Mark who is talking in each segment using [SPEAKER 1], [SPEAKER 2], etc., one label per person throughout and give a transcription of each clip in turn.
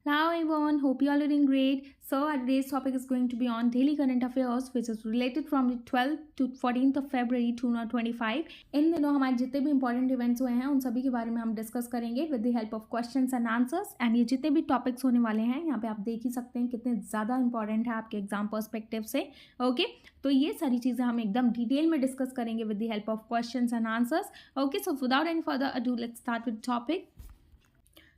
[SPEAKER 1] Hello everyone, hope you all are doing great. So our today's topic is going to be on daily current affairs which is related from the 12th to 14th of February 2025. इन दिनों हमारे जितने भी important events हुए हैं उन सभी के बारे में हम डिस्कस करेंगे with the help of questions and answers. And ये जितने भी टॉपिक्स होने वाले हैं यहाँ पे आप देख ही सकते हैं कितने ज़्यादा इंपॉर्टेंट है आपके एग्जाम पर्सपेक्टिव से। ओके, तो ये सारी चीज़ें हम एकदम डिटेल में डिस्कस करेंगे with the help of questions and answers. Okay, so without any further ado let's start with topic.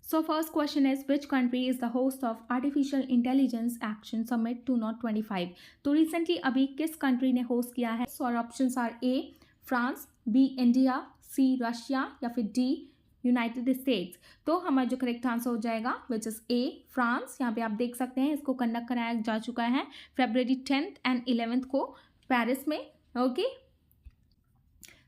[SPEAKER 1] So first question is which country is the host of Artificial Intelligence Action Summit 2025? तो recently अभी किस country ने host किया है? So our options are A France, B India, C Russia या फिर D United states. तो हमारा जो करेक्ट आंसर हो जाएगा विच इज़ ए फ्रांस। यहाँ पे आप देख सकते हैं इसको कंडक्ट कराया जा चुका है February 10th एंड 11th को पेरिस में। ओके,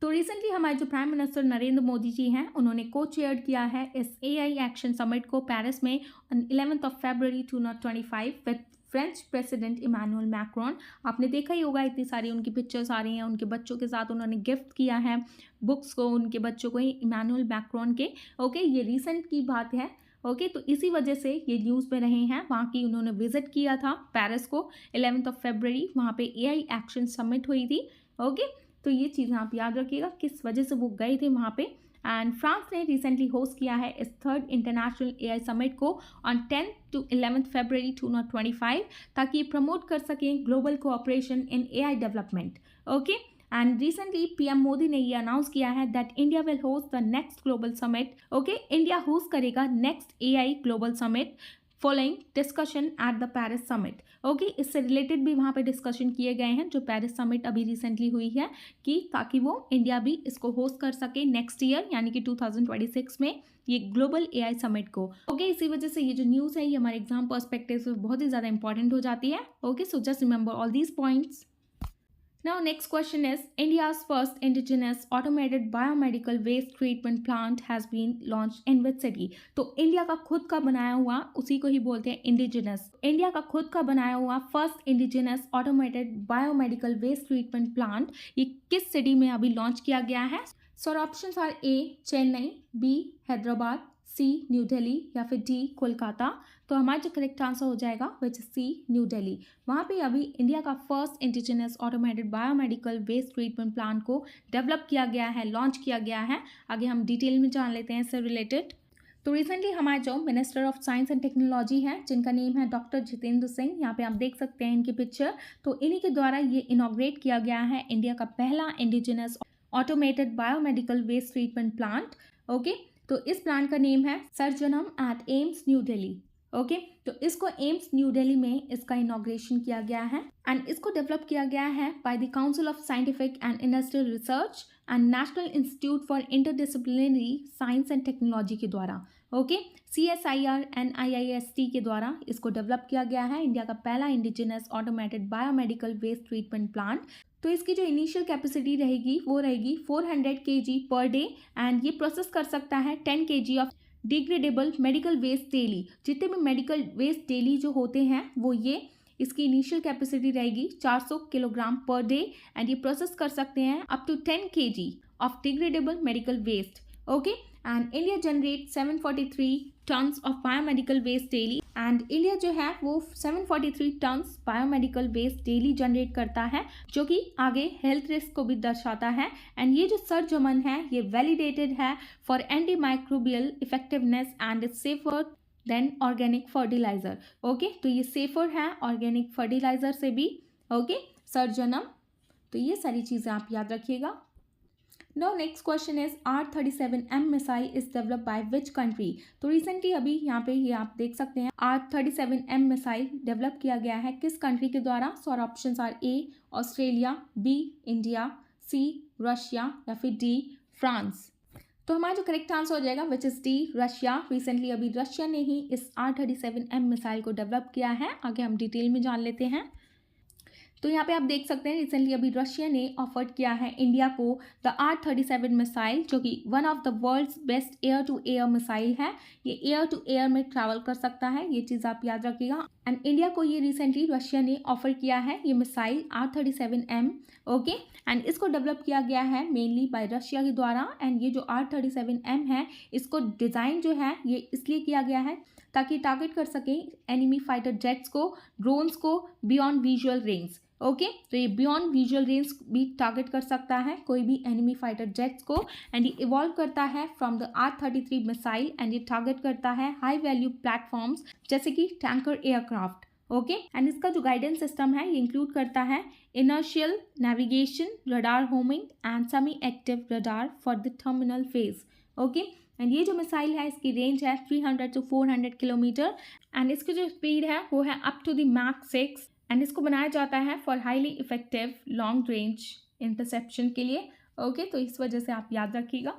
[SPEAKER 1] तो रिसेंटली हमारे जो प्राइम मिनिस्टर नरेंद्र मोदी जी हैं उन्होंने को चेयर किया है इस AI एक्शन समिट को पेरिस में on 11th of February 2025 with French president Emmanuel Macron. आपने देखा ही होगा इतनी सारी उनकी पिक्चर्स आ रही हैं, उनके बच्चों के साथ उन्होंने गिफ्ट किया है बुक्स को उनके बच्चों को ही इमानुअल मैक्रोन के। ओके, ये रिसेंट की बात है। ओके, तो इसी वजह से ये न्यूज़ में रहे हैं। वहाँ की उन्होंने विजिट किया था पेरिस को 11th of February, वहाँ पे AI एक्शन समिट हुई थी। ओके, तो ये चीज़ें आप याद रखिएगा किस वजह से वो गए थे वहाँ पे। एंड फ्रांस ने रिसेंटली होस्ट किया है इस थर्ड इंटरनेशनल AI समिट को on 10th to 11th February 2025 ताकि ये प्रमोट कर सकें global cooperation in AI development. Okay, and recently PM Modi ने ये अनाउंस किया है that India will host the next global summit. Okay, India host करेगा next AI global summit following discussion at the Paris summit. Okay, इससे related भी वहाँ पे discussion किए गए हैं जो पेरिस समिट अभी रिसेंटली हुई है कि ताकि वो इंडिया भी इसको होस्ट कर सके नेक्स्ट ईयर यानी कि 2026 में ये ग्लोबल AI समिट को। ओके, इसी वजह से ये जो न्यूज़ है ये हमारे एग्जाम पर्सपेक्टिव से बहुत ही ज़्यादा इंपॉर्टेंट हो जाती है। Okay, so just remember all these points. Now next question is India's first indigenous automated biomedical waste treatment plant has been launched in which city? तो इंडिया का खुद का बनाया हुआ, उसी को ही बोलते हैं इंडिजिनस, इंडिया का खुद का बनाया हुआ first indigenous automated biomedical waste treatment plant ये किस सिटी में अभी लॉन्च किया गया है? So options are A Chennai, B Hyderabad, C new Delhi या फिर डी कोलकाता। तो हमारा जो करेक्ट आंसर हो जाएगा विच सी न्यू दिल्ली। वहाँ पे अभी इंडिया का first indigenous automated biomedical waste treatment plant को डेवलप किया गया है, लॉन्च किया गया है। आगे हम डिटेल में जान लेते हैं इससे रिलेटेड। तो रिसेंटली हमारे जो minister of science and technology हैं जिनका नेम है डॉक्टर जितेंद्र सिंह, यहाँ पे आप देख सकते हैं इनकी पिक्चर। तो इन्हीं के द्वारा ये इनॉग्रेट किया गया है इंडिया का पहला indigenous automated biomedical waste treatment plant. Okay, तो इस प्लांट का नेम है Srijanam at AIIMS New Delhi. Okay, तो इसको एम्स न्यू दिल्ली में इसका इनॉग्रेशन किया गया है एंड इसको डेवलप किया गया है by the council of scientific and industrial research and national institute for interdisciplinary science and technology के द्वारा। ओके, CSIR NIIST के द्वारा इसको डेवलप किया गया है इंडिया का पहला indigenous automated biomedical waste treatment plant. तो इसकी जो इनिशियल कैपेसिटी रहेगी वो रहेगी 400 kg पर डे एंड ये प्रोसेस कर सकता है 10 kg of degradable medical waste daily. जितने भी मेडिकल वेस्ट डेली जो होते हैं वो ये इसकी इनिशियल कैपेसिटी रहेगी 400 किलोग्राम पर डे एंड ये प्रोसेस कर सकते हैं up to 10 kg of degradable medical waste. Okay, and India generate 743 tons of biomedical waste daily and India जो है वो 743 tons biomedical waste daily generate करता है जो कि आगे हेल्थ रिस्क को भी दर्शाता है। एंड ये जो सर्जमन है ये वैलिडेटेड है for antimicrobial effectiveness and it's safer than organic fertiliser. Okay, तो ये सेफर है ऑर्गेनिक फर्टिलाइजर से भी। ओके, सर्जनम। तो ये सारी चीज़ें आप याद रखिएगा। Now next question is R-37M missile is developed by which country? तो रिसेंटली अभी यहाँ पे ये आप देख सकते हैं R-37M मिसाइल डेवलप किया गया है किस कंट्री के द्वारा? सो और options are A Australia, B India, C Russia या फिर डी फ्रांस। तो हमारा जो करेक्ट आंसर हो जाएगा which is D Russia. Recently अभी रशिया ने ही इस R-37M मिसाइल को डेवलप किया है। आगे हम डिटेल में जान लेते हैं। तो यहाँ पे आप देख सकते हैं रिसेंटली अभी रशिया ने ऑफर्ड किया है इंडिया को द R-37 मिसाइल जो कि one of the world's best air to air missile है। ये एयर टू एयर में ट्रैवल कर सकता है, ये चीज़ आप याद रखिएगा। एंड इंडिया को ये रिसेंटली रशिया ने ऑफर किया है ये मिसाइल R-37M। ओके, एंड इसको डेवलप किया गया है मेनली बाय रशिया के द्वारा। एंड ये जो R-37M है इसको डिज़ाइन जो है ये इसलिए किया गया है ताकि टारगेट कर सकें एनिमी फाइटर जेट्स को, ड्रोन्स को बियॉन्ड विजुअल रेंज। ओके, तो ये बियॉन्ड विजुअल रेंज भी टारगेट कर सकता है कोई भी एनिमी फाइटर जेट्स को। एंड ये इवॉल्व करता है from the R-33 missile and ये टारगेट करता है हाई वैल्यू प्लेटफॉर्म्स जैसे कि टैंकर एयरक्राफ्ट। ओके, एंड इसका जो गाइडेंस सिस्टम है ये इंक्लूड करता है inertial navigation, radar homing and semi active radar for the terminal phase. Okay, and ये जो मिसाइल है इसकी रेंज है 300 to 400 किलोमीटर एंड इसकी जो स्पीड है वो है up to the Mach 6 and इसको बनाया जाता है for highly effective long range interception के लिए। ओके, तो इस वजह से आप याद रखिएगा।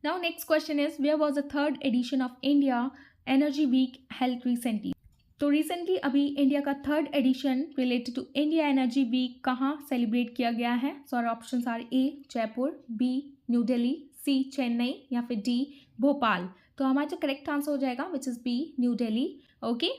[SPEAKER 1] Now next question is where was the third edition of India energy week held recently. तो रिसेंटली अभी इंडिया का third edition related to India energy week कहाँ सेलिब्रेट किया गया है? So our options are A Jaipur, B new Delhi, C Chennai या फिर D Bhopal. तो हमारा जो करेक्ट आंसर हो जाएगा which is B new Delhi. Okay,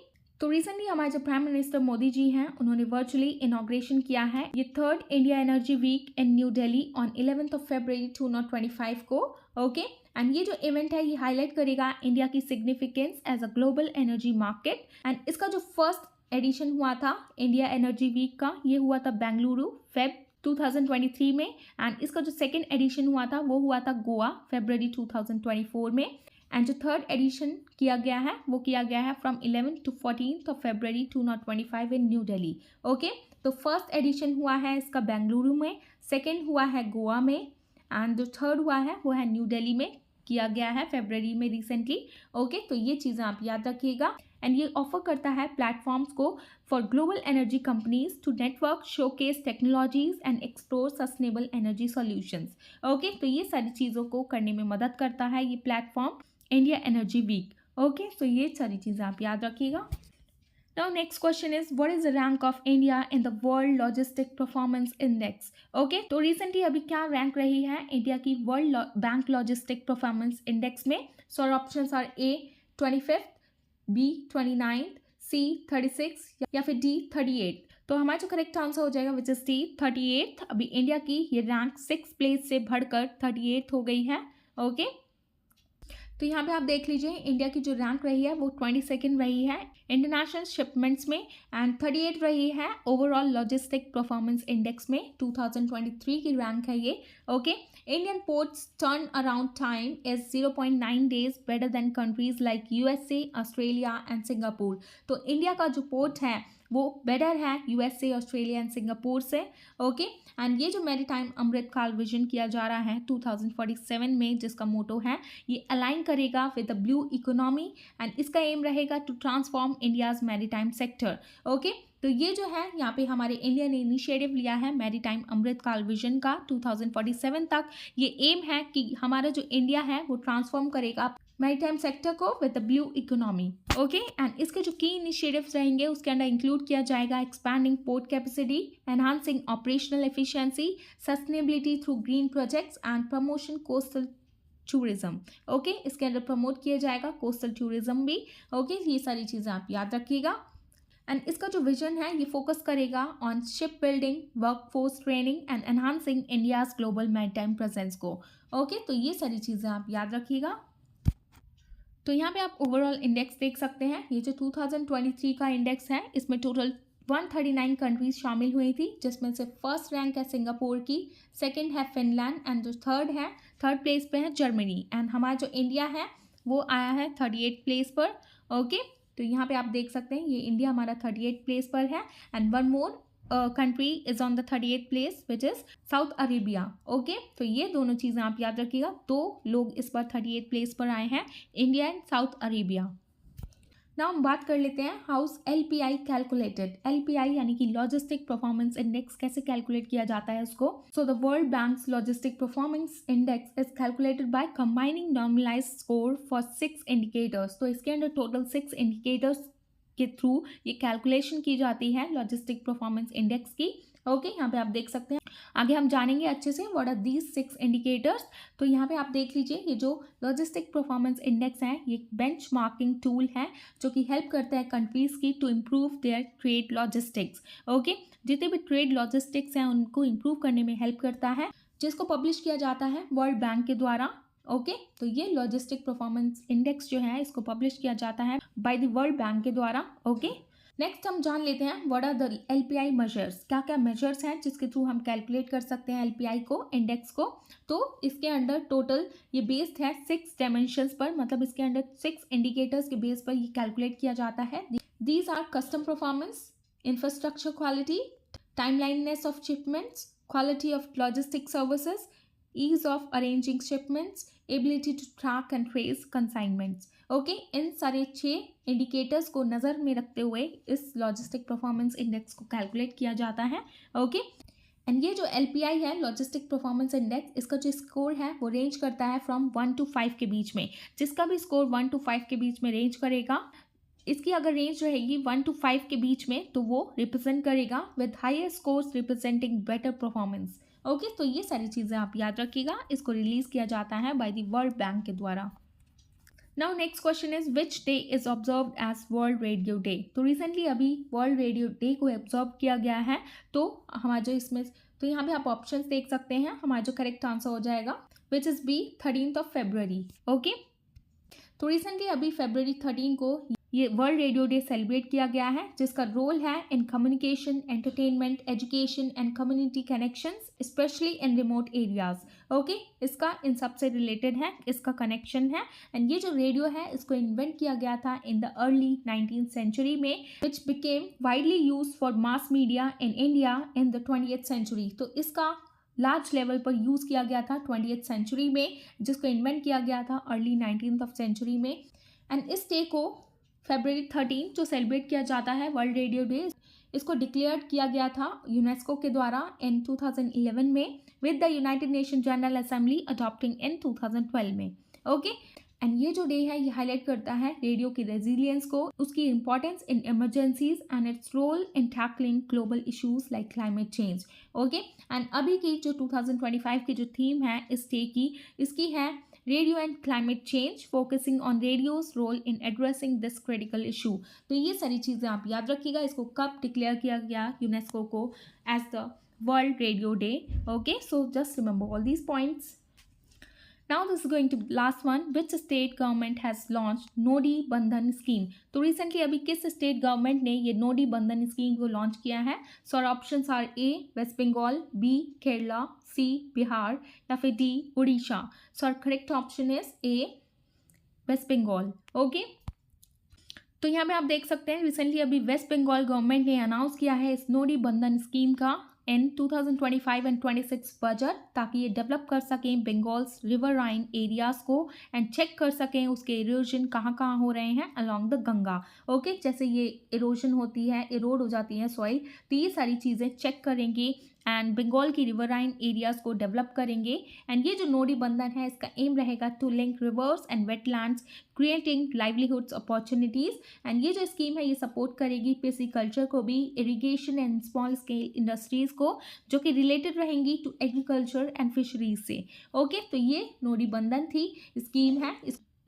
[SPEAKER 1] तो रिसेंटली हमारे जो प्राइम मिनिस्टर मोदी जी हैं उन्होंने वर्चुअली इनॉग्रेशन किया है ये third India energy Week in new Delhi on 11th of February 2025 को। ओके, एंड ये जो इवेंट है ये हाईलाइट करेगा इंडिया की significance as a global energy market. And इसका जो फर्स्ट एडिशन हुआ था इंडिया एनर्जी वीक का ये हुआ था बेंगलुरु फेब 2023 में एंड इसका जो सेकेंड एडिशन हुआ था वो हुआ था गोवा February 2024 में। एंड जो थर्ड एडिशन किया गया है वो किया गया है from 11th to 14th of February 2025 in new Delhi. Okay, तो फर्स्ट एडिशन हुआ है इसका बेंगलुरु में, सेकेंड हुआ है गोवा में एंड जो थर्ड हुआ है वो है न्यू दिल्ली में किया गया है फरवरी में रिसेंटली। ओके, तो ये चीज़ें आप याद रखिएगा। एंड ये ऑफर करता है प्लेटफॉर्म्स को for global energy companies to network, showcase technologies and explore sustainable energy solutions. Okay, तो ये सारी चीज़ों को करने में मदद करता है ये platform India energy Week. Okay, तो ये सारी चीज़ें आप याद रखिएगा। Now next question is what is the rank of India in the World Logistic Performance Index? Okay, तो recently अभी क्या रैंक रही है इंडिया की world bank logistic performance index में? सो our options are A 25th, B 29th, C 36 या फिर D 38। तो हमारा जो करेक्ट आंसर हो जाएगा विच इज D 38। अभी इंडिया की ये रैंक 6 प्लेस से बढ़कर 38 हो गई है। ओके, तो यहाँ पे आप देख लीजिए इंडिया की जो रैंक रही है वो 22nd रही है इंटरनेशनल शिपमेंट्स में एंड 38 रही है ओवरऑल लॉजिस्टिक परफॉर्मेंस इंडेक्स में। 2023 की रैंक है ये। Okay, Indian ports turn around time is 0.9 days better than countries like USA, Australia and Singapore. तो इंडिया का जो पोर्ट है वो बेटर है USA, ऑस्ट्रेलिया एंड सिंगापुर से। ओके, एंड ये जो मैरीटाइम अमृत काल विजन किया जा रहा है 2047 में जिसका मोटो है ये अलाइन करेगा with the blue economy and इसका एम रहेगा to transform India's maritime sector. Okay, तो ये जो है यहाँ पे हमारे इंडिया ने इनिशिएटिव लिया है मैरीटाइम अमृत काल विजन का 2047 तक। ये एम है कि हमारा जो इंडिया है वो ट्रांसफॉर्म करेगा मैरीटाइम सेक्टर को with the blue economy. Okay, and इसके जो की इनिशिएटिव्स रहेंगे उसके अंदर इंक्लूड किया जाएगा expanding port capacity, enhancing operational efficiency, sustainability through green projects and promotion coastal tourism. Okay, इसके अंदर प्रमोट किया जाएगा कोस्टल टूरिज्म भी। ओके, ये सारी चीज़ें आप याद रखिएगा। एंड इसका जो विजन है ये फोकस करेगा on ship building, workforce training and enhancing India's global maritime presence को। ओके, तो ये सारी चीज़ें आप याद रखिएगा। तो यहाँ पे आप ओवरऑल इंडेक्स देख सकते हैं। ये जो 2023 का इंडेक्स है इसमें टोटल 139 कंट्रीज शामिल हुई थी जिसमें से फर्स्ट रैंक है सिंगापुर की, सेकंड है फिनलैंड एंड जो थर्ड प्लेस पे है जर्मनी एंड हमारा जो इंडिया है वो आया है 38 प्लेस पर। ओके, तो यहाँ पे आप देख सकते हैं ये इंडिया हमारा 38 प्लेस पर है and one more country is on the 38th place which is south Arabia. Okay, तो ये दोनों चीज़ें आप याद रखिएगा। 2 लोग इस बार 38 प्लेस पर आए हैं, India and south Arabia. Now हम बात कर लेते हैं हाउस LPI कैलकुलेटेड। LPI यानी कि लॉजिस्टिक परफॉर्मेंस इंडेक्स कैसे कैलकुलेट किया जाता है उसको। So the world bank's logistic performance index is calculated by combining normalised score for 6 indicators. तो इसके अंदर टोटल 6 इंडिकेटर्स के थ्रू ये कैलकुलेशन की जाती है लॉजिस्टिक परफॉर्मेंस इंडेक्स की। ओके, यहाँ पे आप देख सकते हैं। आगे हम जानेंगे अच्छे से व्हाट आर दीज 6 इंडिकेटर्स। तो यहाँ पे आप देख लीजिए ये जो लॉजिस्टिक परफॉर्मेंस इंडेक्स है ये बेंचमार्किंग टूल है जो कि हेल्प करता है कंट्रीज की to improve their trade logistics. Okay, जितने भी ट्रेड लॉजिस्टिक्स हैं उनको इम्प्रूव करने में हेल्प करता है जिसको पब्लिश किया जाता है वर्ल्ड बैंक के द्वारा। ओके तो ये लॉजिस्टिक परफॉर्मेंस इंडेक्स जो है इसको पब्लिश किया जाता है बाय द वर्ल्ड बैंक के द्वारा। ओके नेक्स्ट हम जान लेते हैं what are the LPI measures, क्या क्या मेजर्स हैं जिसके थ्रू हम कैलकुलेट कर सकते हैं एलपीआई को, इंडेक्स को। तो इसके अंडर टोटल ये बेस्ड है 6 डायमेंशंस पर, मतलब इसके अंडर 6 इंडिकेटर्स के बेस पर ये कैलकुलेट किया जाता है। These are custom performance, infrastructure quality, timeliness of shipments, quality of logistic services, ease of arranging shipments, ability to track and trace consignments। Okay in सारे 6 इंडिकेटर्स को नज़र में रखते हुए इस लॉजिस्टिक परफॉर्मेंस इंडेक्स को कैलकुलेट किया जाता है। ओके एंड ये जो एलपीआई है लॉजिस्टिक परफॉर्मेंस इंडेक्स, इसका जो स्कोर है वो रेंज करता है फ्रॉम 1 to 5 के बीच में। जिसका भी स्कोर 1 to 5 के बीच में रेंज करेगा, इसकी अगर रेंज रहेगी 1 to 5 के बीच में तो वो रिप्रेजेंट करेगा with higher scores representing better performance. Okay तो ये सारी चीज़ें आप याद रखिएगा। इसको रिलीज किया जाता है बाय द वर्ल्ड बैंक के द्वारा। Now next question is which day is observed as world radio day. तो रिसेंटली अभी वर्ल्ड रेडियो डे को ऑब्जर्व किया गया है। तो हमारा जो इसमें तो यहाँ पे आप ऑप्शंस देख सकते हैं। हमारा जो करेक्ट आंसर हो जाएगा which is B 13 February. Okay तो रिसेंटली अभी February 13 को ये वर्ल्ड रेडियो डे सेलिब्रेट किया गया है, जिसका रोल है in communication, entertainment, education and community connections specially in remote areas. Okay इसका इन सबसे रिलेटेड है, इसका कनेक्शन है। एंड ये जो रेडियो है इसको इन्वेंट किया गया था in the early 19th century में, which became widely use for mass media in India in the 20th century। तो इसका लार्ज लेवल पर यूज़ किया गया था 20th सेंचुरी में, जिसको इन्वेंट किया गया था अर्ली 19th century में। एंड इस डे को February 13 जो सेलिब्रेट किया जाता है वर्ल्ड रेडियो डे, इसको डिक्लेयर किया गया था यूनेस्को के द्वारा इन 2011 में with the United Nation General Assembly adopting in 2012 में। ओके एंड ये जो डे है ये हाईलाइट करता है रेडियो की रेजिलियंस को, उसकी importance in emergencies and its role in tackling global issues like climate change. Okay and अभी की जो 2025 की जो थीम है इस डे की, इसकी है radio and climate change, focusing on radio's role in addressing this critical issue. तो ये सारी चीज़ें आप याद रखिएगा। इसको कब डिक्लेयर किया गया यूनेस्को को as the world radio day. Okay so just remember all these points. Now this is going to be last one. Which state government has launched नोडी बंधन स्कीम। तो रिसेंटली अभी किस स्टेट गवर्नमेंट ने ये नोडी बंधन स्कीम को launch किया है। सो और options are A West Bengal, B Kerala, C Bihar या फिर D Orissa. So our correct option is A West Bengal. Okay तो यहाँ पे आप देख सकते हैं रिसेंटली अभी वेस्ट बंगाल गवर्नमेंट ने अनाउंस किया है इस नोडी बंधन स्कीम का इन 2025 एंड 26 बजट, ताकि ये डेवलप कर सकें बंगाल्स रिवर राइन एरियाज़ को एंड चेक कर सकें उसके इरोजन कहाँ कहाँ हो रहे हैं अलॉन्ग द गंगा। ओके जैसे ये इरोजन होती है, इरोड हो जाती है सॉइल, तो ये सारी चीज़ें चेक करेंगे एंड बंगाल की रिवराइन एरियाज़ को डेवलप करेंगे। एंड ये जो नोडी बंधन है इसका एम रहेगा to link rivers and wetlands creating livelihoods opportunities. And ये जो स्कीम है ये सपोर्ट करेगी पिसिकल्चर को भी, irrigation and small scale industries को जो कि रिलेटेड रहेंगी टू एग्रीकल्चर एंड फिशरीज से। ओके तो ये नोडी बंधन थी स्कीम है,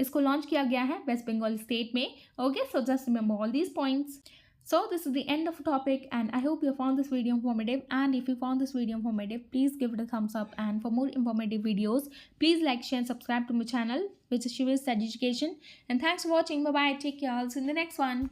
[SPEAKER 1] इसको लॉन्च किया गया है वेस्ट बंगाल स्टेट में। Okay so just remember all these points. So this is the end of the topic and I hope you found this video informative, and if you found this video informative please give it a thumbs up, and for more informative videos please like, share and subscribe to my channel which is Shiva's Education. And thanks for watching. Bye bye, take care, I'll see you in the next one.